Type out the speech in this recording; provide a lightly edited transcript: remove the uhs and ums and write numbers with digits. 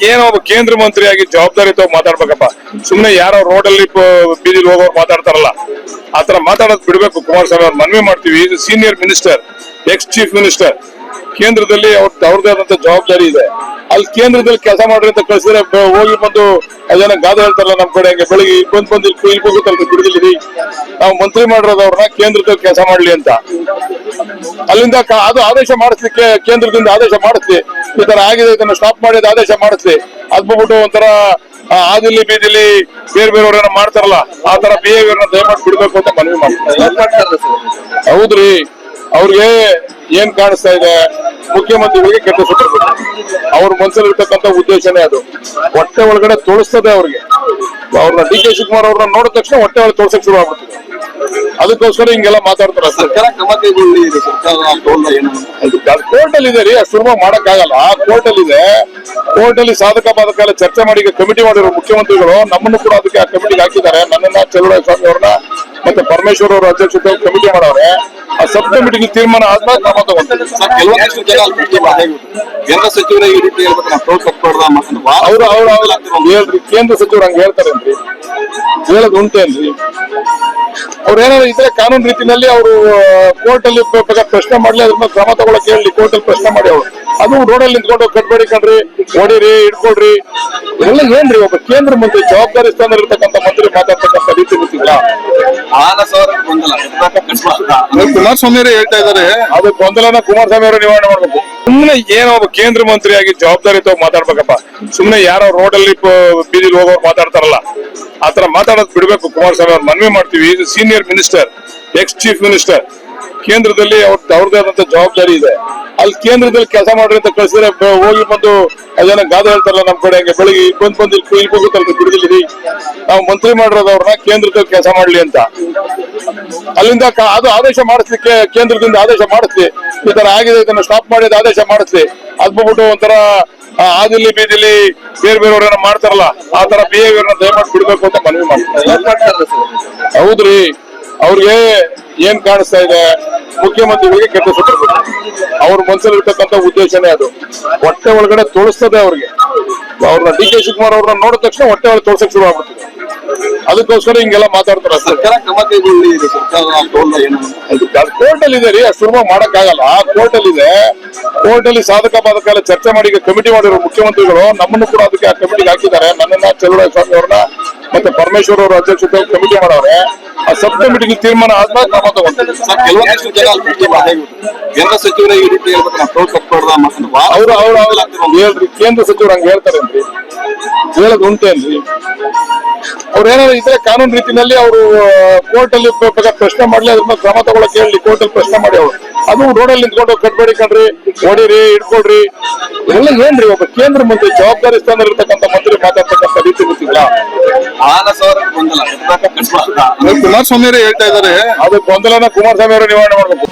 ಏನೋ ಒಬ್ಬ ಕೇಂದ್ರ ಮಂತ್ರಿಯಾಗಿ ಜವಾಬ್ದಾರಿಯುತ ಮಾತಾಡ್ಬೇಕಪ್ಪ. ಸುಮ್ನೆ ಯಾರೋ ರೋಡಲ್ಲಿ ಬೀದಿಲಿ ಹೋಗೋರು ಮಾತಾಡ್ತಾರಲ್ಲ, ಆತರ ಮಾತಾಡೋದು ಬಿಡ್ಬೇಕು. ಕುಮಾರಸ್ವಾಮಿ ಅವ್ರು ಮನವಿ ಮಾಡ್ತೀವಿ. ಇದು senior minister, X chief minister, ಕೇಂದ್ರದಲ್ಲಿ ಅವ್ರದ್ದೇ ಆದಂತ ಜವಾಬ್ದಾರಿ ಇದೆ. ಅಲ್ಲಿ ಕೇಂದ್ರದಲ್ಲಿ ಕೆಲಸ ಮಾಡ್ರಿ ಅಂತ ಕಳ್ಸಿದ್ರೆ ಹೋಗಿ ಬಂದು ಅದೇನ ಗಾದೆ ಹೇಳ್ತಾರಲ್ಲ ನಮ್ ಕಡೆ, ಹಂಗೆ ಬೆಳಿಗ್ಗೆ ಬಂದು ಇಲ್ಲಿ ಹೋಗುತ್ತಲ್ರಿ ಬಿಡದಿಲ್ಲಿ, ನಾವು ಮಂತ್ರಿ ಮಾಡಿರೋದವ್ರನ್ನ ಕೇಂದ್ರದಲ್ಲಿ ಕೆಲಸ ಮಾಡ್ಲಿ ಅಂತ ಅಲ್ಲಿಂದ ಅದು ಆದೇಶ ಮಾಡಿಸ್ಲಿಕ್ಕೆ ಕೇಂದ್ರದಿಂದ ಆದೇಶ ಮಾಡಿಸ್ಲಿ, ಈ ತರ ಆಗಿದೆ ಇದನ್ನ ಸ್ಟಾಪ್ ಮಾಡಿದ ಆದೇಶ ಮಾಡಿಸ್ಲಿ. ಅದ್ ಬಿಟ್ಬಿಟ್ಟು ಒಂಥರ ಆದಿಲ್ಲಿ ಬೀದಿಲಿ ಬೇರೆಯವ್ರನ್ನ ಮಾಡ್ತಾರಲ್ಲ, ಆ ತರ ಬಿಹೇವಿಯರ್ ನ ದಯಮಾಡಿ ಬಿಡ್ಬೇಕು ಅಂತ ಮನವಿ ಮಾಡ್ತಾರೆ. ಹೌದ್ರಿ, ಅವ್ರಿಗೆ ಏನ್ ಕಾಣಿಸ್ತಾ ಇದೆ, ಮುಖ್ಯಮಂತ್ರಿಗಳಿಗೆ ಕೆಟ್ಟ ಸುತ್ತಬೇಕು. ಅವ್ರ ಮನಸ್ಸಲ್ಲಿರ್ತಕ್ಕಂಥ ಉದ್ದೇಶನೇ ಅದು. ಹೊಟ್ಟೆ ಒಳಗಡೆ ತೋರಿಸ್ತದೆ ಅವ್ರಿಗೆ. ಅವ್ರನ್ನ ಡಿ ಕೆ ಶಿವಕುಮಾರ್ ಅವ್ರನ್ನ ನೋಡಿದ ತಕ್ಷಣ ಹೊಟ್ಟೆ ಒಳಗೆ ತೋರ್ಸಕ್ ಶುರು ಆಗ್ಬಿಡ್ತದೆ. ಅದಕ್ಕೋಸ್ಕರ ಹಿಂಗೆಲ್ಲ ಮಾತಾಡ್ತಾರೆ. ಕೋರ್ಟ್ ಅಲ್ಲಿ ಇದೆ ರೀ, ಅಷ್ಟು ಸುಲಭ ಮಾಡಕ್ ಆಗಲ್ಲ. ಕೋರ್ಟ್ ಅಲ್ಲಿ ಇದೆ, ಕೋರ್ಟ್ ಅಲ್ಲಿ ಸಾಧಕ ಬಾಧಕ ಎಲ್ಲ ಚರ್ಚೆ ಮಾಡಿ ಕಮಿಟಿ ಮಾಡಿರೋ ಮುಖ್ಯಮಂತ್ರಿಗಳು ನಮ್ಮನ್ನು ಕೂಡ ಅದಕ್ಕೆ ಆ ಕಮಿಟಿಗೆ ಹಾಕಿದ್ದಾರೆ. ನನ್ನನ್ನ ಚಲುವರಾಯಸ್ವಾಮಿ ಅವ್ರನ್ನ ಮತ್ತೆ ಪರಮೇಶ್ವರ್ ಅವರ ಅಧ್ಯಕ್ಷತೆ ಕಮಿಟಿ ಮಾಡವ್ರೆ. ಆ ಸಬ್ ಕಮಿಟಿಗೆ ತೀರ್ಮಾನ ಆದ್ಮೇಲೆ ಕ್ರಮ ತಗೊಂಡಿದ್ದಾರೆ. ಕೇಂದ್ರ ಸಚಿವರೇ ಈ ರೀತಿ ಹೇಳ್ರಿ, ಕೇಂದ್ರ ಸಚಿವರು ಹಂಗ ಹೇಳ್ತಾರೇನ್ರಿ? ಹೇಳೋದು ಉಂಟೇನ್ರಿ? ಅವ್ರು ಏನಾದ್ರು ಇದ್ರೆ ಕಾನೂನು ರೀತಿಯಲ್ಲಿ ಅವರು ಕೋರ್ಟ್ ಅಲ್ಲಿ ಪ್ರಶ್ನೆ ಮಾಡ್ಲಿ, ಅದ್ರ ಮೇಲೆ ಕ್ರಮ ತಗೊಳಕ್ ಹೇಳಿ ಕೋರ್ಟ್ ಅಲ್ಲಿ ಪ್ರಶ್ನೆ ಮಾಡಿ. ಅವ್ರು ಅದು ರೋಡಲ್ಲಿ ನಿಂತ್ಕೊಂಡು ಕಟ್ಬೇಡಿ ಕಣ್ರಿ, ಹೊಡಿರಿ, ಇಟ್ಕೊಡ್ರಿ, ಎಲ್ಲ ಏನ್ರಿ? ಒಬ್ಬ ಕೇಂದ್ರ ಮಂತ್ರಿ, ಜವಾಬ್ದಾರಿ ಸ್ಥಾನದಲ್ಲಿ ಇರ್ತಕ್ಕಂಥ ಮಂತ್ರಿ ಮಾತಾಡ್ತಕ್ಕಂಥ ರೀತಿ ಗೊತ್ತಿಲ್ಲ. ಕುಮಾರಸ್ವಾಮಿ ಅವರು ಹೇಳ್ತಾ ಇದಾರೆ, ಅದು ಗೊಂದಲನ ಕುಮಾರಸ್ವಾಮಿ ಅವರು ನಿವಾರಣೆ ಮಾಡ್ಬೇಕು. ಸುಮ್ನೆ ಏನೋ ಒಬ್ಬ ಕೇಂದ್ರ ಮಂತ್ರಿಯಾಗಿ ಜವಾಬ್ದಾರಿಯುತ ಮಾತಾಡ್ಬೇಕಪ್ಪ. ಸುಮ್ನೆ ಯಾರೋ ರೋಡಲ್ಲಿ ಬೀದಿಲಿ ಹೋಗೋರು ಮಾತಾಡ್ತಾರಲ್ಲ, ಆತರ ಮಾತಾಡೋದು ಬಿಡ್ಬೇಕು. ಕುಮಾರಸ್ವಾಮಿ ಅವ್ರು ಮನವಿ ಮಾಡ್ತೀವಿ. ಇದು senior minister, X chief minister, ಕೇಂದ್ರದಲ್ಲಿ ಅವ್ರದ್ದೇ ಆದಂತ ಜವಾಬ್ದಾರಿ ಇದೆ. ಅಲ್ಲಿ ಕೇಂದ್ರದಲ್ಲಿ ಕೆಲಸ ಮಾಡ್ರಿ ಅಂತ ಕಳ್ಸಿದ್ರೆ ಹೋಗಿ ಬಂದು ಅದೇನ ಗಾದೆ ಹೇಳ್ತಾರಲ್ಲ ನಮ್ ಕಡೆ, ಹಂಗೆ ಬೆಳಿಗ್ಗೆ ಬಂದು ಇಲ್ಲಿ ಹೋಗುತ್ತಲ್ರಿ ಬಿಡದಿಲ್ಲಿ, ನಾವು ಮಂತ್ರಿ ಮಾಡಿರೋದವ್ರನ್ನ ಕೇಂದ್ರದಲ್ಲಿ ಕೆಲಸ ಮಾಡ್ಲಿ ಅಂತ ಅಲ್ಲಿಂದ ಅದು ಆದೇಶ ಮಾಡಿಸ್ಲಿಕ್ಕೆ ಕೇಂದ್ರದಿಂದ ಆದೇಶ ಮಾಡಿಸ್ಲಿ. ಈ ತರ ಆಗಿದೆ ಇದನ್ನ ಸ್ಟಾಪ್ ಮಾಡಿದ ಆದೇಶ ಮಾಡಿಸ್ಲಿ. ಅದ್ ಬಿಟ್ಬಿಟ್ಟು ಒಂಥರ ಆದಿಲ್ಲಿ ಬೀದಿಲಿ ಬೇರೆಯವ್ರನ್ನ ಮಾಡ್ತಾರಲ್ಲ, ಆ ತರ ಬಿಹೇವಿಯರ್ ನ ದಯಮಾಡಿ ಬಿಡ್ಬೇಕು ಅಂತ ಮನವಿ ಮಾಡ್ತಾರೆ. ಹೌದ್ರಿ, ಅವ್ರಿಗೆ ಏನ್ ಕಾಣಿಸ್ತಾ ಇದೆ, ಮುಖ್ಯಮಂತ್ರಿಗಳಿಗೆ ಕೆಟ್ಟ ಸುತ್ತಬೇಕು. ಅವ್ರ ಮನಸ್ಸಲ್ಲಿರ್ತಕ್ಕಂಥ ಉದ್ದೇಶನೇ ಅದು. ಹೊಟ್ಟೆ ಒಳಗಡೆ ತೋರಿಸ್ತದೆ ಅವ್ರಿಗೆ. ಅವ್ರನ್ನ ಡಿ ಕೆ ಶಿವಕುಮಾರ್ ಅವ್ರನ್ನ ನೋಡಿದ ತಕ್ಷಣ ಹೊಟ್ಟೆ ಒಳಗೆ ತೋರ್ಸಕ್ ಶುರು ಆಗ್ಬಿಡ್ತದೆ. ಅದಕ್ಕೋಸ್ಕರ ಹಿಂಗೆಲ್ಲ ಮಾತಾಡ್ತಾರೆ. ಕೋರ್ಟ್ ಅಲ್ಲಿ ಇದೆ ರೀ, ಅಷ್ಟು ಸುಲಭ ಮಾಡಕ್ ಆಗಲ್ಲ. ಕೋರ್ಟ್ ಅಲ್ಲಿ ಇದೆ, ಕೋರ್ಟ್ ಅಲ್ಲಿ ಸಾಧಕ ಬಾಧಕ ಎಲ್ಲ ಚರ್ಚೆ ಮಾಡಿ ಕಮಿಟಿ ಮಾಡಿರೋ ಮುಖ್ಯಮಂತ್ರಿಗಳು ನಮ್ಮನ್ನು ಕೂಡ ಅದಕ್ಕೆ ಆ ಕಮಿಟಿಗೆ ಹಾಕಿದ್ದಾರೆ. ನನ್ನನ್ನ ಚಲುವರಾಯಸ್ವಾಮಿ ಅವ್ರನ್ನ ಮತ್ತೆ ಪರಮೇಶ್ವರ್ ಅವರ ಅಧ್ಯಕ್ಷತೆ ಕಮಿಟಿ ಮಾಡವ್ರೆ. ಆ ಸಬ್ ಕಮಿಟಿಗೆ ತೀರ್ಮಾನ ಆದ್ಮೇಲೆ ಕ್ರಮ ತಗೊಂಡಿದ್ದಾರೆ. ಕೇಂದ್ರ ಸಚಿವರೇ ಈ ರೀತಿ ಹೇಳ್ರಿ, ಕೇಂದ್ರ ಸಚಿವರು ಹಂಗ ಹೇಳ್ತಾರೇನ್ರಿ? ಹೇಳೋದು ಉಂಟೇನ್ರಿ? ಅವ್ರು ಏನಾದ್ರು ಇದ್ರೆ ಕಾನೂನು ರೀತಿಯಲ್ಲಿ ಅವರು ಕೋರ್ಟ್ ಅಲ್ಲಿ ಪ್ರಶ್ನೆ ಮಾಡ್ಲಿ, ಅದ್ರ ಮೇಲೆ ಕ್ರಮ ತಗೊಳಕ್ ಹೇಳಿ ಕೋರ್ಟ್ ಅಲ್ಲಿ ಪ್ರಶ್ನೆ ಮಾಡಿ. ಅವ್ರು ಅದು ರೋಡಲ್ಲಿ ನಿಂತ್ಕೊಂಡು ಕಟ್ಬೇಡಿ ಕಣ್ರಿ, ಹೊಡಿರಿ, ಇಟ್ಕೊಡ್ರಿ, ಎಲ್ಲ ಏನ್ರಿ? ಒಬ್ಬ ಕೇಂದ್ರ ಮಂತ್ರಿ, ಜವಾಬ್ದಾರಿ ಸ್ಥಾನದಲ್ಲಿ ಇರ್ತಕ್ಕಂಥ ಮಂತ್ರಿ ಮಾತಾಡ್ತಕ್ಕಂಥ ರೀತಿ ಗೊತ್ತಿಲ್ಲ. ಕುಮಾರಸ್ವಾಮಿ ಅವರು ಹೇಳ್ತಾ ಇದಾರೆ, ಅದು ಗೊಂದಲನ ಕುಮಾರಸ್ವಾಮಿ ಅವರು ನಿವಾರಣೆ ಮಾಡ್ಬೇಕು.